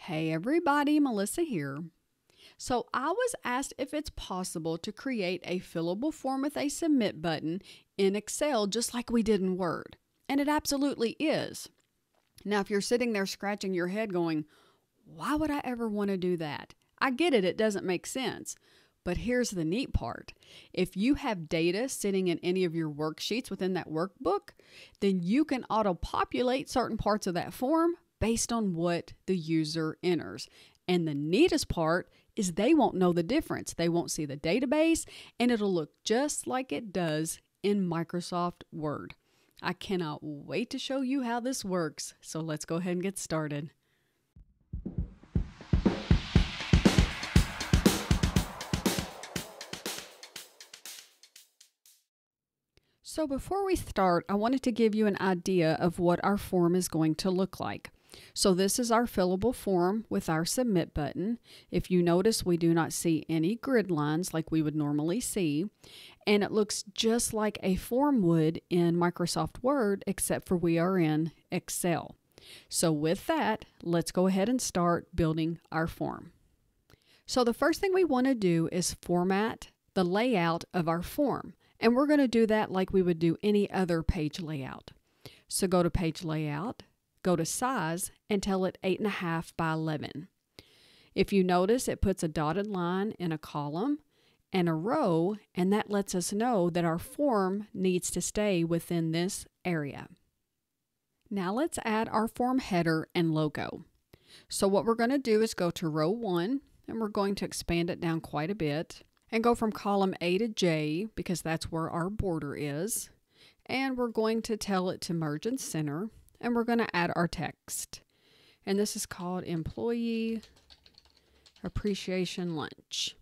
Hey everybody, Melissa here. So I was asked if it's possible to create a fillable form with a submit button in Excel just like we did in Word. And it absolutely is. Now if you're sitting there scratching your head going, why would I ever want to do that? I get it, it doesn't make sense. But here's the neat part. If you have data sitting in any of your worksheets within that workbook, then you can auto-populate certain parts of that form based on what the user enters. And the neatest part is they won't know the difference. They won't see the database, and it'll look just like it does in Microsoft Word. I cannot wait to show you how this works. So let's go ahead and get started. So before we start, I wanted to give you an idea of what our form is going to look like. So this is our fillable form with our submit button. If you notice, we do not see any grid lines like we would normally see, and it looks just like a form would in Microsoft Word, except for we are in Excel. So with that, let's go ahead and start building our form. So the first thing we want to do is format the layout of our form. And we're going to do that like we would do any other page layout. So go to page layout, go to size, and tell it 8.5 by 11. If you notice, it puts a dotted line in a column and a row, and that lets us know that our form needs to stay within this area. Now let's add our form header and logo. So what we're going to do is go to row 1, and we're going to expand it down quite a bit. And go from column A to J because that's where our border is. And we're going to tell it to merge and center. And we're going to add our text. And this is called Employee Appreciation Lunch.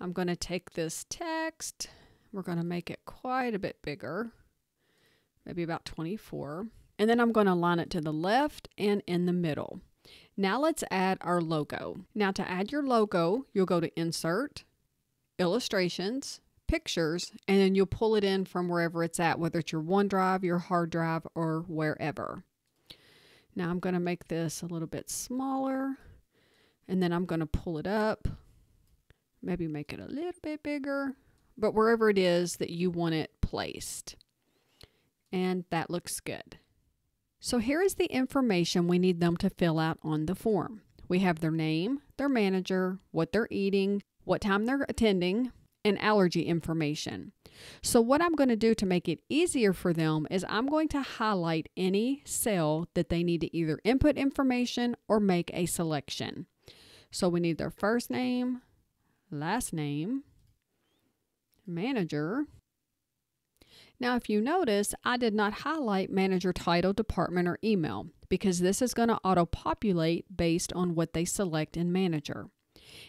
I'm going to take this text. We're going to make it quite a bit bigger. Maybe about 24. And then I'm going to line it to the left and in the middle. Now let's add our logo. Now to add your logo, you'll go to Insert, Illustrations, Pictures, and then you'll pull it in from wherever it's at, whether it's your OneDrive, your hard drive, or wherever. Now I'm going to make this a little bit smaller, and then I'm going to pull it up, maybe make it a little bit bigger, but wherever it is that you want it placed. And that looks good. So here is the information we need them to fill out on the form. We have their name, their manager, what they're eating, what time they're attending, and allergy information. So what I'm going to do to make it easier for them is I'm going to highlight any cell that they need to either input information or make a selection. So we need their first name, last name, manager. Now if you notice, I did not highlight manager title, department, or email because this is going to auto-populate based on what they select in manager.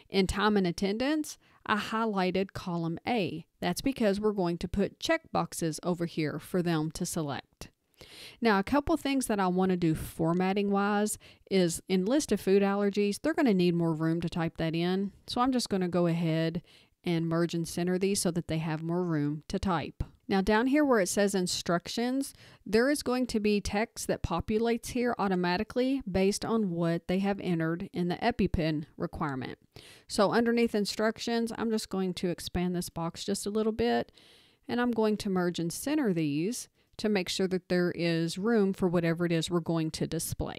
In time and attendance, I highlighted column A. That's because we're going to put checkboxes over here for them to select. Now, a couple things that I want to do formatting wise is in list of food allergies, they're going to need more room to type that in. So I'm just going to go ahead and merge and center these so that they have more room to type. Now down here where it says instructions, there is going to be text that populates here automatically based on what they have entered in the EpiPen requirement. So underneath instructions, I'm just going to expand this box just a little bit, and I'm going to merge and center these to make sure that there is room for whatever it is we're going to display.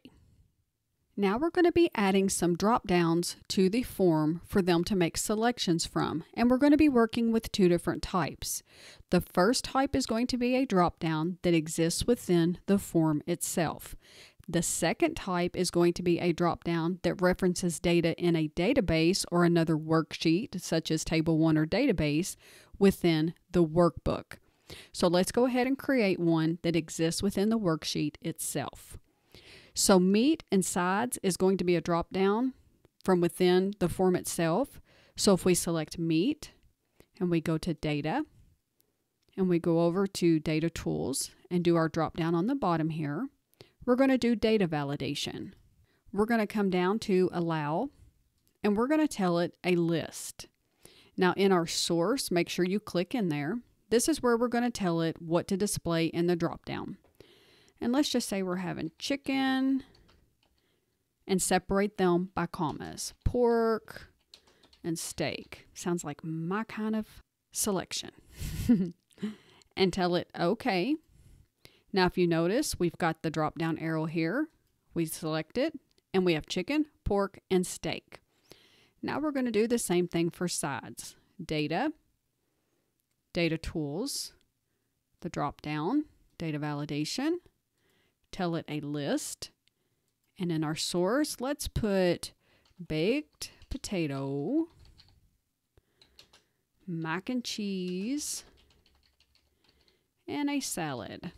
Now we're going to be adding some drop downs to the form for them to make selections from, and we're going to be working with two different types. The first type is going to be a drop down that exists within the form itself. The second type is going to be a drop down that references data in a database or another worksheet such as Table 1 or database within the workbook. So let's go ahead and create one that exists within the worksheet itself. So meat and sides is going to be a drop down from within the form itself. So if we select meat and we go to data and we go over to data tools and do our drop down on the bottom here, we're going to do data validation. We're going to come down to allow and we're going to tell it a list. Now in our source, make sure you click in there. This is where we're going to tell it what to display in the drop down. And let's just say we're having chicken and separate them by commas. Pork and steak. Sounds like my kind of selection. And tell it okay. Now if you notice, we've got the drop down arrow here. We select it and we have chicken, pork, and steak. Now we're going to do the same thing for sides. Data, data tools, the drop down, data validation, tell it a list, and in our source, let's put baked potato, mac and cheese, and a salad,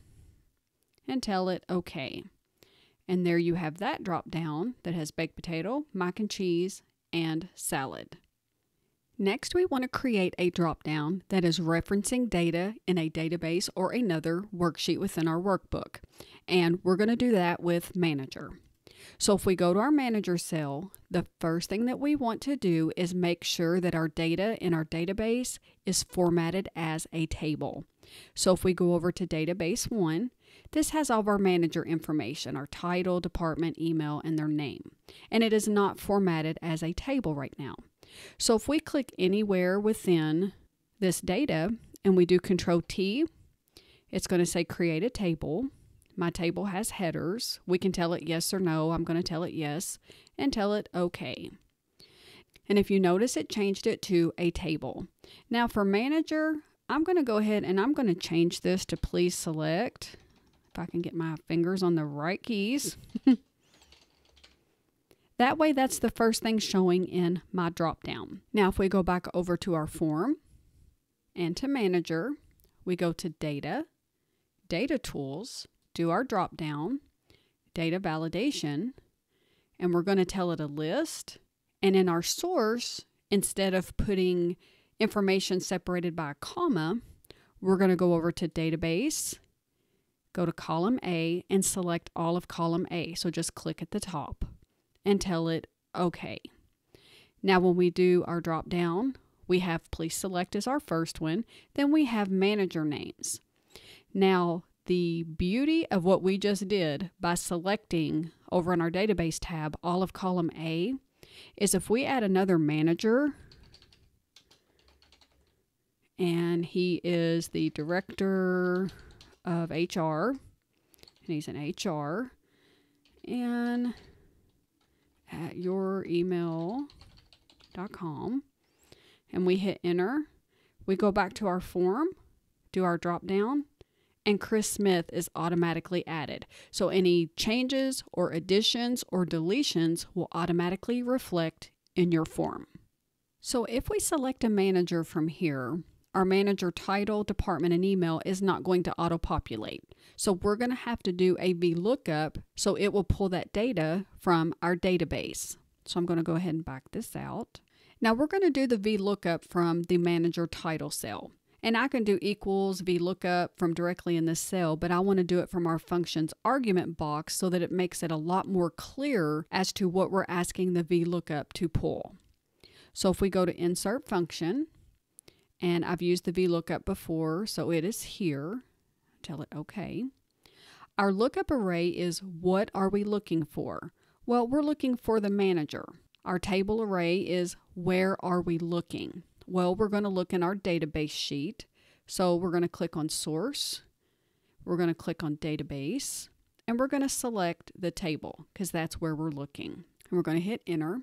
and tell it okay. And there you have that drop down that has baked potato, mac and cheese, and salad. Next, we want to create a drop-down that is referencing data in a database or another worksheet within our workbook. And we're going to do that with Manager. So if we go to our Manager cell, the first thing that we want to do is make sure that our data in our database is formatted as a table. So if we go over to Database 1, this has all of our manager information, our title, department, email, and their name. And it is not formatted as a table right now. So if we click anywhere within this data and we do Control T, it's going to say create a table. My table has headers. We can tell it yes or no. I'm going to tell it yes and tell it okay. And if you notice, it changed it to a table. Now for Manager, I'm going to go ahead and I'm going to change this to please select. If I can get my fingers on the right keys. That way, that's the first thing showing in my drop-down. Now, if we go back over to our form and to Manager, we go to Data, Data Tools, do our drop-down, Data Validation, and we're going to tell it a list. And in our source, instead of putting information separated by a comma, we're going to go over to Database, go to Column A, and select all of Column A. So just click at the top and tell it okay. Now when we do our drop down, we have please select as our first one, then we have manager names. Now the beauty of what we just did by selecting over in our database tab all of column A is if we add another manager and he is the director of HR and he's in HR and at youremail.com and we hit enter, we go back to our form, do our drop down, and Chris Smith is automatically added. So any changes or additions or deletions will automatically reflect in your form. So if we select a manager from here, our manager title, department, and email is not going to auto-populate. So we're going to have to do a VLOOKUP so it will pull that data from our database. So I'm going to go ahead and back this out. Now we're going to do the VLOOKUP from the manager title cell. And I can do equals VLOOKUP from directly in this cell, but I want to do it from our functions argument box so that it makes it a lot more clear as to what we're asking the VLOOKUP to pull. So if we go to insert function, and I've used the VLOOKUP before, so it is here. Tell it okay. Our lookup array is what are we looking for? Well, we're looking for the manager. Our table array is where are we looking? Well, we're going to look in our database sheet. So we're going to click on source. We're going to click on database. And we're going to select the table because that's where we're looking. And we're going to hit enter.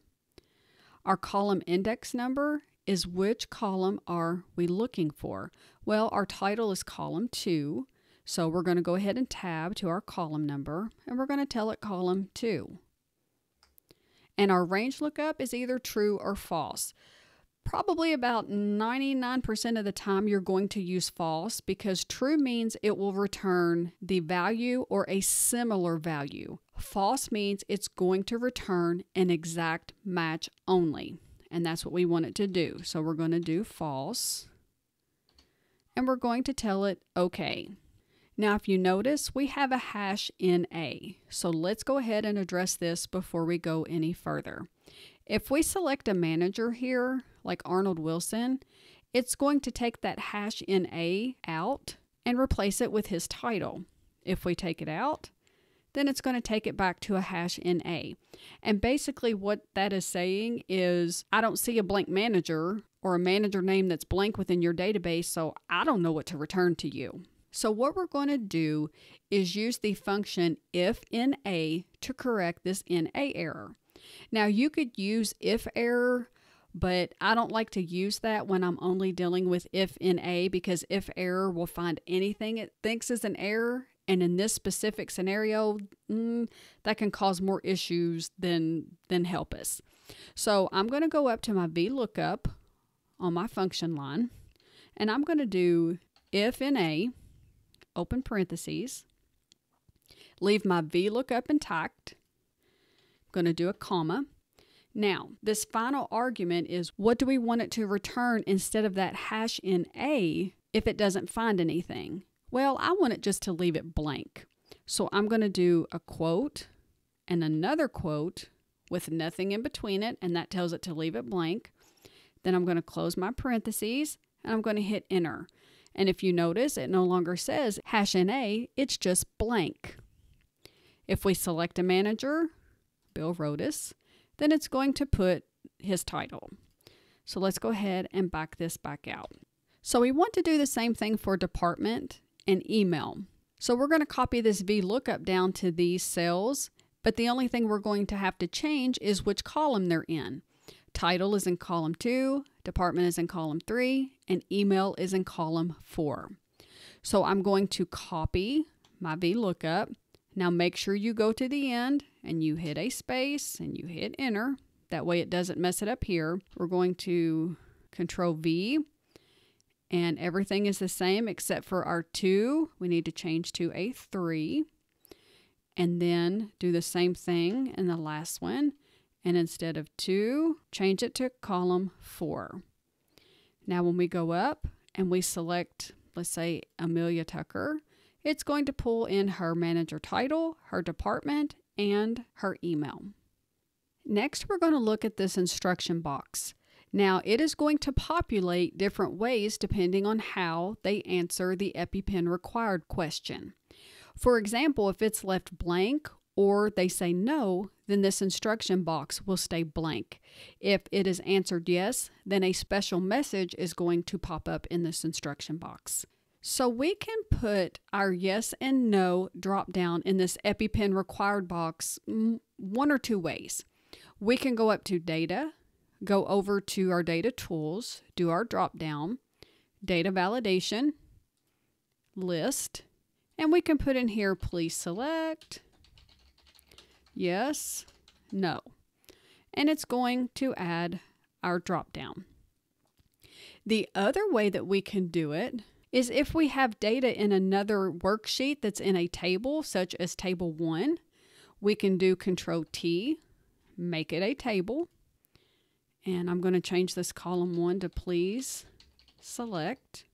Our column index number is which column are we looking for? Well, our title is column 2, so we're going to go ahead and tab to our column number, and we're going to tell it column 2. And our range lookup is either true or false. Probably about 99% of the time you're going to use false because true means it will return the value or a similar value. False means it's going to return an exact match only. And that's what we want it to do. So we're going to do false. And we're going to tell it okay. Now if you notice, we have a hash in A. So let's go ahead and address this before we go any further. If we select a manager here, like Arnold Wilson, it's going to take that hash in A out and replace it with his title. If we take it out, then it's going to take it back to a #NA. And basically what that is saying is, I don't see a blank manager or a manager name that's blank within your database, so I don't know what to return to you. So what we're going to do is use the function if_NA to correct this NA error. Now you could use if error, but I don't like to use that when I'm only dealing with if_NA, because if error will find anything it thinks is an error. And in this specific scenario, that can cause more issues than help us. So I'm going to go up to my VLOOKUP on my function line, and I'm going to do if_NA, open parentheses, leave my VLOOKUP intact. I'm going to do a comma. Now, this final argument is, what do we want it to return instead of that #NA if it doesn't find anything? Well, I want it just to leave it blank. So I'm going to do a quote and another quote with nothing in between it, and that tells it to leave it blank. Then I'm going to close my parentheses, and I'm going to hit enter. And if you notice, it no longer says #NA, it's just blank. If we select a manager, Bill Rodas, then it's going to put his title. So let's go ahead and back this back out. So we want to do the same thing for department and email. So we're going to copy this VLOOKUP down to these cells, but the only thing we're going to have to change is which column they're in. Title is in column 2, department is in column 3, and email is in column 4. So I'm going to copy my VLOOKUP. Now make sure you go to the end and you hit a space and you hit enter. That way it doesn't mess it up here. We're going to Control V, and everything is the same except for our 2. We need to change to a 3. And then do the same thing in the last one. And instead of 2, change it to column 4. Now when we go up and we select, let's say, Amelia Tucker, it's going to pull in her manager title, her department, and her email. Next, we're going to look at this instruction box. Now, it is going to populate different ways depending on how they answer the EpiPen required question. For example, if it's left blank or they say no, then this instruction box will stay blank. If it is answered yes, then a special message is going to pop up in this instruction box. So we can put our yes and no drop down in this EpiPen required box one or two ways. We can go up to data, go over to our data tools, do our drop down, data validation, list, and we can put in here, please select yes, no. And it's going to add our drop down. The other way that we can do it is if we have data in another worksheet that's in a table, such as table 1, we can do Control T, make it a table. And I'm going to change this column 1 to please select.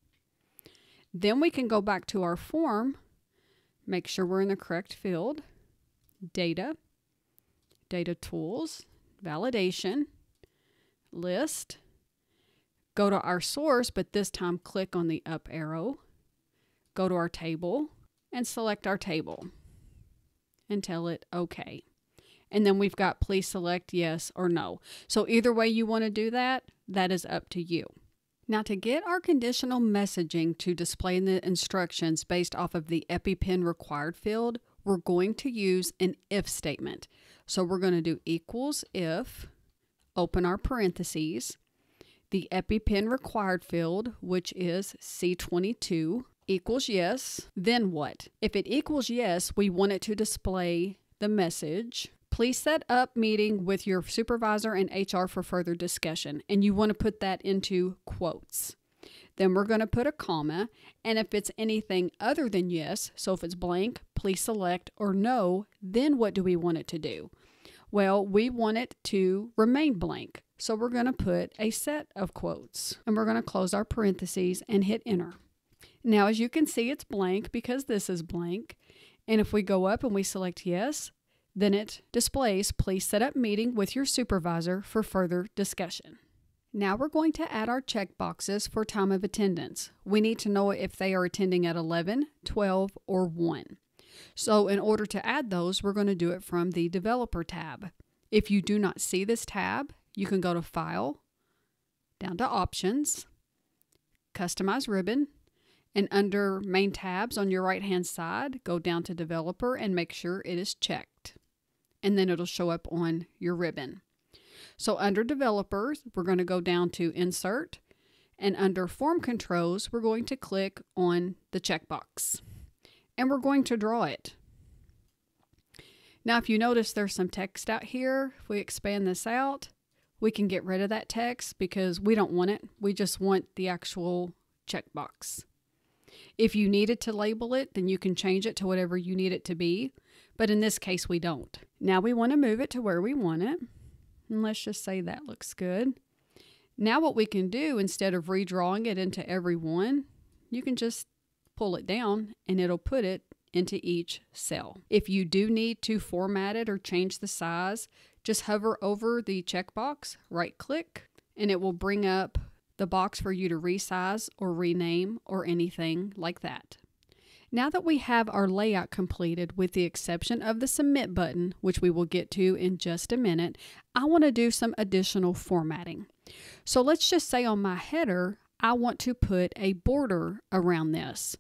Then we can go back to our form, make sure we're in the correct field, data, data tools, validation, list, go to our source, but this time click on the up arrow, go to our table, and select our table, and tell it OK. And then we've got please select yes or no. So either way you want to do that, that is up to you. Now to get our conditional messaging to display in the instructions based off of the EpiPen required field, we're going to use an if statement. So we're going to do equals if, open our parentheses, the EpiPen required field, which is C22, equals yes, then what? If it equals yes, we want it to display the message, please set up meeting with your supervisor and HR for further discussion. And you want to put that into quotes. Then we're going to put a comma. And if it's anything other than yes, so if it's blank, please select, or no, then what do we want it to do? Well, we want it to remain blank. So we're going to put a set of quotes. And we're going to close our parentheses and hit enter. Now, as you can see, it's blank because this is blank. And if we go up and we select yes, then it displays, please set up meeting with your supervisor for further discussion. Now we're going to add our check boxes for time of attendance. We need to know if they are attending at 11, 12, or 1. So in order to add those, we're going to do it from the Developer tab. If you do not see this tab, you can go to File, down to Options, Customize Ribbon, and under Main Tabs on your right-hand side, go down to Developer and make sure it is checked. And then it'll show up on your ribbon. So under Developers, we're going to go down to Insert, and under Form Controls, we're going to click on the checkbox. And we're going to draw it. Now, if you notice there's some text out here, if we expand this out, we can get rid of that text because we don't want it. We just want the actual checkbox. If you needed to label it, then you can change it to whatever you need it to be. But in this case, we don't. Now we want to move it to where we want it. And let's just say that looks good. Now what we can do, instead of redrawing it into every one, you can just pull it down and it'll put it into each cell. If you do need to format it or change the size, just hover over the checkbox, right click, and it will bring up the box for you to resize or rename or anything like that. Now that we have our layout completed with the exception of the Submit button, which we will get to in just a minute, I want to do some additional formatting. So let's just say on my header, I want to put a border around this.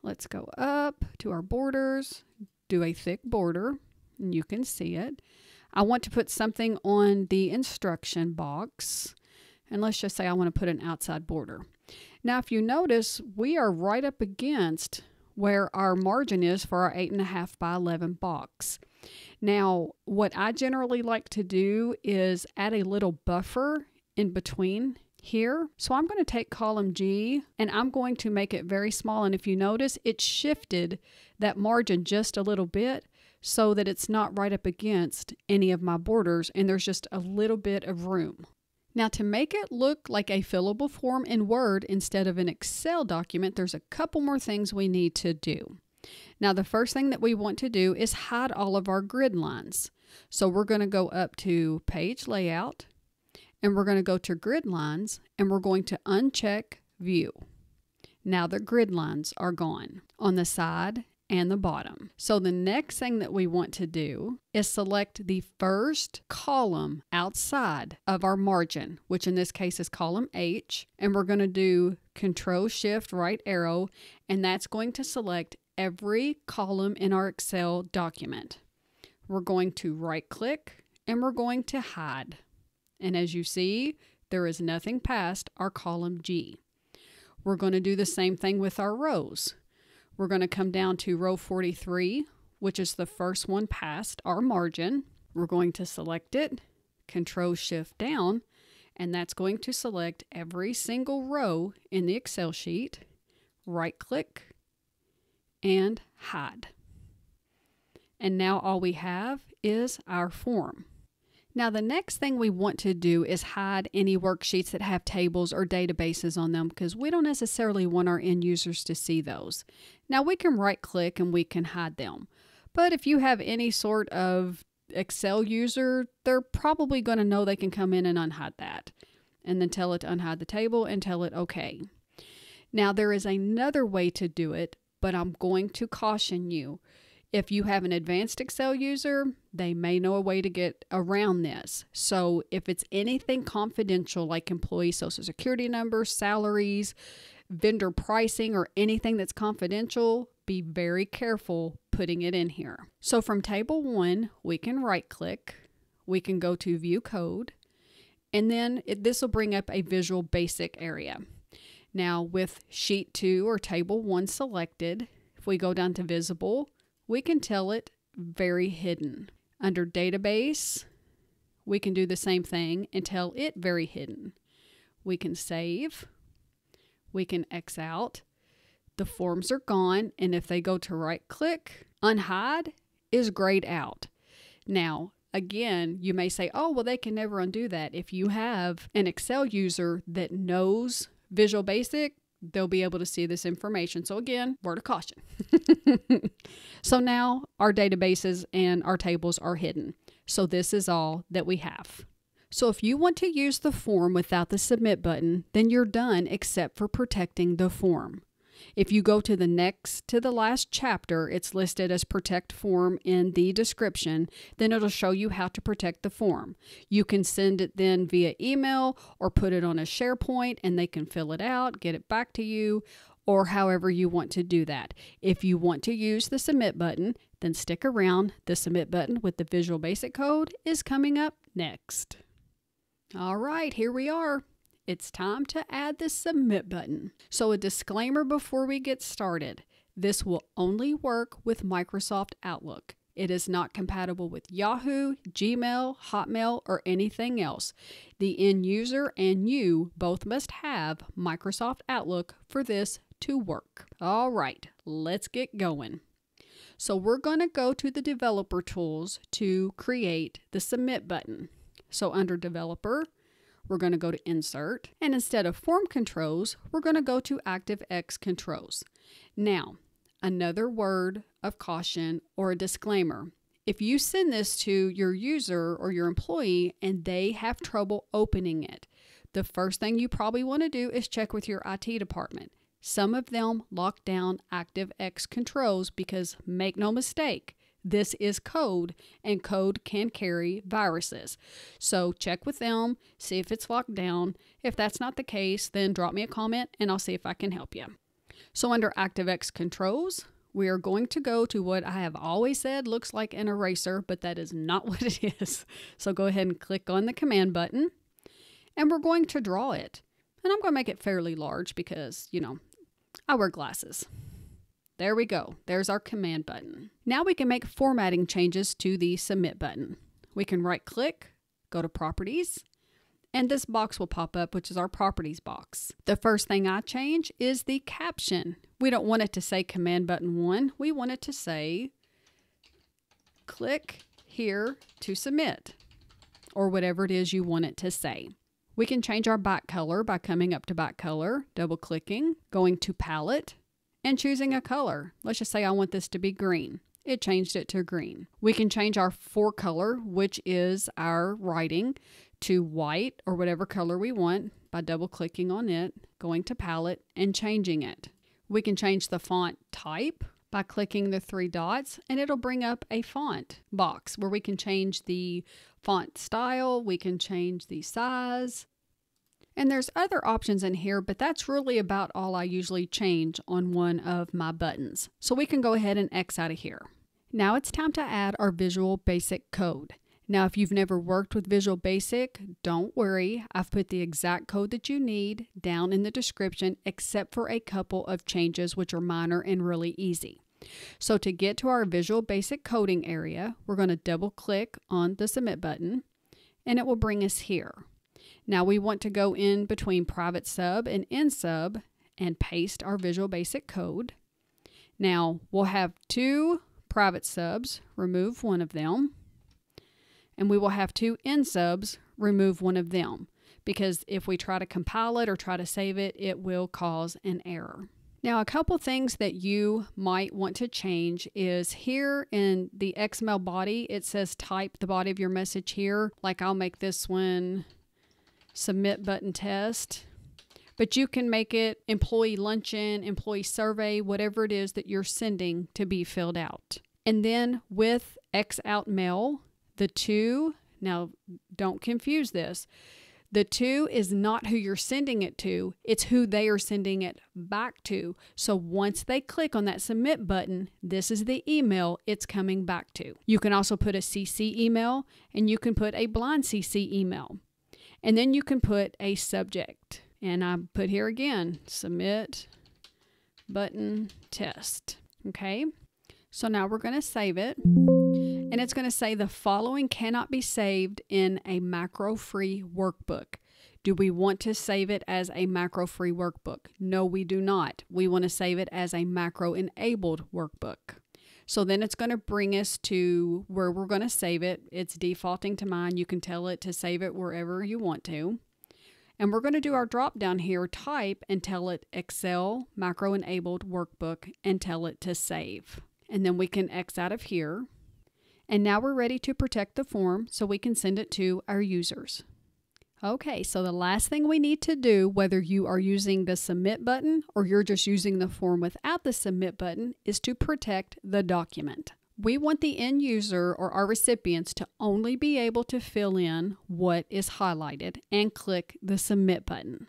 Let's go up to our borders, do a thick border, and you can see it. I want to put something on the instruction box, and let's just say I want to put an outside border. Now, if you notice, we are right up against where our margin is for our 8.5 by 11 box. Now, what I generally like to do is add a little buffer in between here. So I'm going to take column G and I'm going to make it very small. And if you notice, it shifted that margin just a little bit so that it's not right up against any of my borders and there's just a little bit of room. Now, to make it look like a fillable form in Word instead of an Excel document, there's a couple more things we need to do. Now, the first thing that we want to do is hide all of our grid lines. So we're going to go up to Page Layout, and we're going to go to Grid Lines, and we're going to uncheck View. Now the grid lines are gone on the side and the bottom. So the next thing that we want to do is select the first column outside of our margin, which in this case is column H, and we're going to do Control-Shift right arrow, and that's going to select every column in our Excel document. We're going to right click and we're going to hide. And as you see, there is nothing past our column G. We're going to do the same thing with our rows. We're going to come down to row 43, which is the first one past our margin. We're going to select it, Control-Shift down, and that's going to select every single row in the Excel sheet. Right click and hide. And now all we have is our form. Now the next thing we want to do is hide any worksheets that have tables or databases on them because we don't necessarily want our end users to see those. Now we can right click and we can hide them. But if you have any sort of Excel user, they're probably going to know they can come in and unhide that. And then tell it to unhide the table and tell it OK. Now there is another way to do it, but I'm going to caution you. If you have an advanced Excel user, they may know a way to get around this. So if it's anything confidential like employee social security numbers, salaries, vendor pricing, or anything that's confidential, be very careful putting it in here. So from table 1, we can right click, we can go to view code, and then this will bring up a Visual Basic area. Now with sheet 2 or table 1 selected, if we go down to visible, we can tell it very hidden. Under database, we can do the same thing and tell it very hidden. We can save, we can X out, the forms are gone, and if they go to right click, unhide is grayed out. Now, again, you may say, oh, well, they can never undo that. If you have an Excel user that knows Visual Basic, they'll be able to see this information. So again, word of caution. So now our databases and our tables are hidden. So this is all that we have. So if you want to use the form without the submit button, then you're done except for protecting the form. If you go to the next to the last chapter, it's listed as protect form in the description, then it'll show you how to protect the form. You can send it then via email or put it on a SharePoint and they can fill it out, get it back to you, or however you want to do that. If you want to use the submit button, then stick around. The submit button with the Visual Basic code is coming up next. All right, here we are. It's time to add the submit button. So a disclaimer before we get started. This will only work with Microsoft Outlook. It is not compatible with Yahoo, Gmail, Hotmail, or anything else. The end user and you both must have Microsoft Outlook for this to work. All right, let's get going. So we're going to go to the developer tools to create the submit button. So under developer, we're going to go to Insert, and instead of Form Controls, we're going to go to ActiveX Controls. Now, another word of caution or a disclaimer. If you send this to your user or your employee and they have trouble opening it, the first thing you probably want to do is check with your IT department. Some of them lock down ActiveX Controls because, make no mistake, this is code, and code can carry viruses. So check with them, see if it's locked down. If that's not the case, then drop me a comment and I'll see if I can help you. So under ActiveX Controls, we are going to go to what I have always said looks like an eraser, but that is not what it is. So go ahead and click on the command button, and we're going to draw it. And I'm going to make it fairly large because, you know, I wear glasses. There we go. There's our command button. Now we can make formatting changes to the submit button. We can right click, go to properties, and this box will pop up, which is our properties box. The first thing I change is the caption. We don't want it to say command button 1. We want it to say click here to submit, or whatever it is you want it to say. We can change our back color by coming up to back color, double clicking, going to palette, and choosing a color. Let's just say I want this to be green. It changed it to green. We can change our fore color, which is our writing, to white or whatever color we want by double clicking on it, going to palette, and changing it. We can change the font type by clicking the 3 dots, and it'll bring up a font box where we can change the font style, we can change the size, and there's other options in here, but that's really about all I usually change on one of my buttons. So we can go ahead and X out of here. Now it's time to add our Visual Basic code. Now, if you've never worked with Visual Basic, don't worry. I've put the exact code that you need down in the description, except for a couple of changes which are minor and really easy. So to get to our Visual Basic coding area, we're going to double click on the submit button, and it will bring us here. Now we want to go in between private sub and end sub and paste our Visual Basic code. Now we'll have 2 private subs, remove one of them, and we will have 2 end subs, remove one of them, because if we try to compile it or try to save it, it will cause an error. Now a couple things that you might want to change is here in the XML body, it says type the body of your message here. Like I'll make this one submit button test, but you can make it employee luncheon, employee survey, whatever it is that you're sending to be filled out. And then with X out mail, the 2, now don't confuse this. The 2 is not who you're sending it to, it's who they are sending it back to. So once they click on that submit button, this is the email it's coming back to. You can also put a CC email, and you can put a blind CC email. And then you can put a subject. And I put here again, submit button test. Okay. So now we're going to save it. And it's going to say the following cannot be saved in a macro-free workbook. Do we want to save it as a macro-free workbook? No, we do not. We want to save it as a macro-enabled workbook. So then it's going to bring us to where we're going to save it. It's defaulting to mine. You can tell it to save it wherever you want to. And we're going to do our drop down here, type, and tell it Excel macro enabled workbook, and tell it to save. And then we can X out of here. And now we're ready to protect the form so we can send it to our users. Okay, so the last thing we need to do, whether you are using the submit button or you're just using the form without the submit button, is to protect the document. We want the end user or our recipients to only be able to fill in what is highlighted and click the submit button.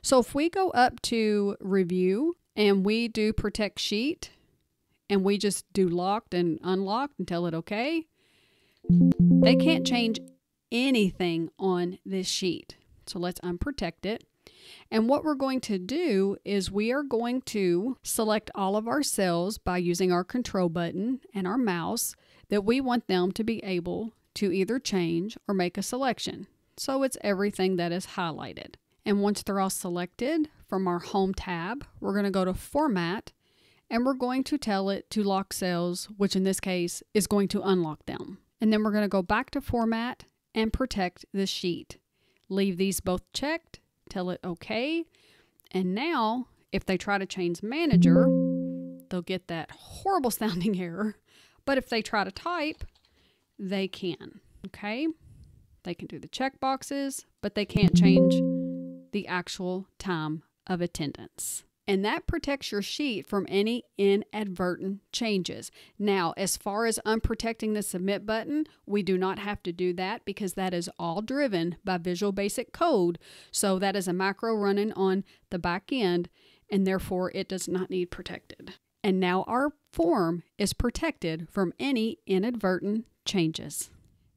So if we go up to review and we do protect sheet and we just do locked and unlocked and tell it okay, they can't change anything on this sheet. So let's unprotect it. And what we're going to do is we are going to select all of our cells by using our control button and our mouse that we want them to be able to either change or make a selection. So it's everything that is highlighted. And once they're all selected from our home tab, we're going to go to format and we're going to tell it to lock cells, which in this case is going to unlock them. And then we're going to go back to format and protect the sheet. Leave these both checked, tell it okay. And now if they try to change manager, they'll get that horrible sounding error. But if they try to type, they can. Okay? They can do the check boxes, but they can't change the actual time of attendance. And that protects your sheet from any inadvertent changes. Now, as far as unprotecting the submit button, we do not have to do that because that is all driven by Visual Basic Code. So that is a macro running on the back end, and therefore it does not need protected. And now our form is protected from any inadvertent changes.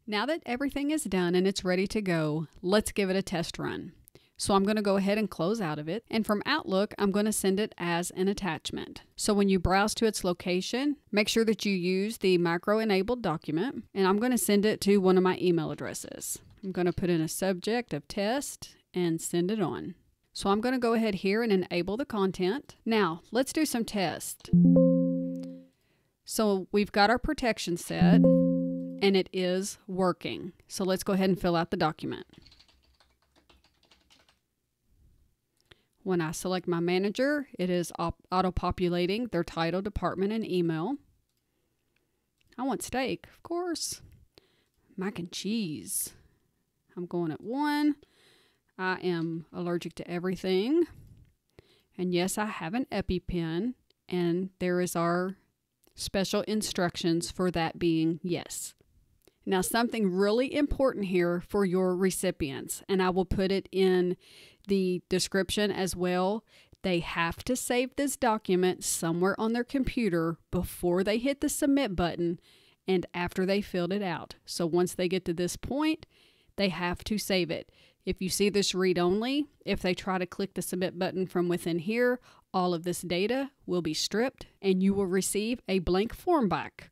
Now that everything is done and it's ready to go, let's give it a test run. So I'm going to go ahead and close out of it. And from Outlook, I'm going to send it as an attachment. So when you browse to its location, make sure that you use the macro-enabled document. And I'm going to send it to one of my email addresses. I'm going to put in a subject of test and send it on. So I'm going to go ahead here and enable the content. Now, let's do some tests. So we've got our protection set and it is working. So let's go ahead and fill out the document. When I select my manager, it is auto-populating their title, department, and email. I want steak, of course. Mac and cheese. I'm going at 1. I am allergic to everything. And yes, I have an EpiPen, and there is our special instructions for that being yes. Now, something really important here for your recipients, and I will put it in the description as well. They have to save this document somewhere on their computer before they hit the submit button and after they filled it out. So once they get to this point, they have to save it. If you see this read only, if they try to click the submit button from within here, all of this data will be stripped and you will receive a blank form back.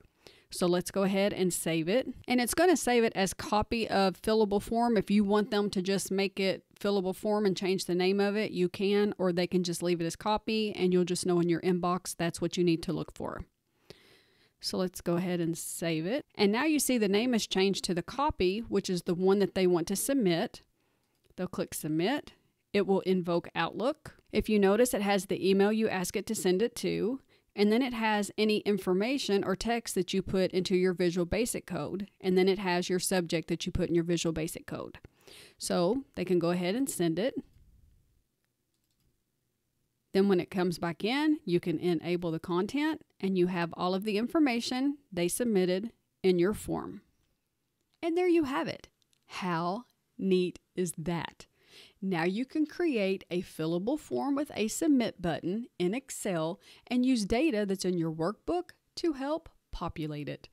So let's go ahead and save it. And it's going to save it as copy of fillable form. If you want them to just make it fillable form and change the name of it, you can, or they can just leave it as copy and you'll just know in your inbox that's what you need to look for. So let's go ahead and save it. And now you see the name has changed to the copy, which is the one that they want to submit. They'll click submit. It will invoke Outlook. If you notice, it has the email you ask it to send it to. And then it has any information or text that you put into your Visual Basic Code. And then it has your subject that you put in your Visual Basic Code. So they can go ahead and send it. Then when it comes back in, you can enable the content and you have all of the information they submitted in your form. And there you have it. How neat is that? Now you can create a fillable form with a submit button in Excel and use data that's in your workbook to help populate it.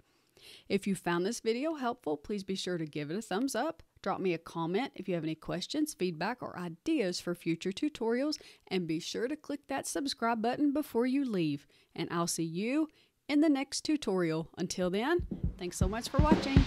If you found this video helpful, please be sure to give it a thumbs up. Drop me a comment if you have any questions, feedback, or ideas for future tutorials, and be sure to click that subscribe button before you leave. And I'll see you in the next tutorial. Until then, thanks so much for watching.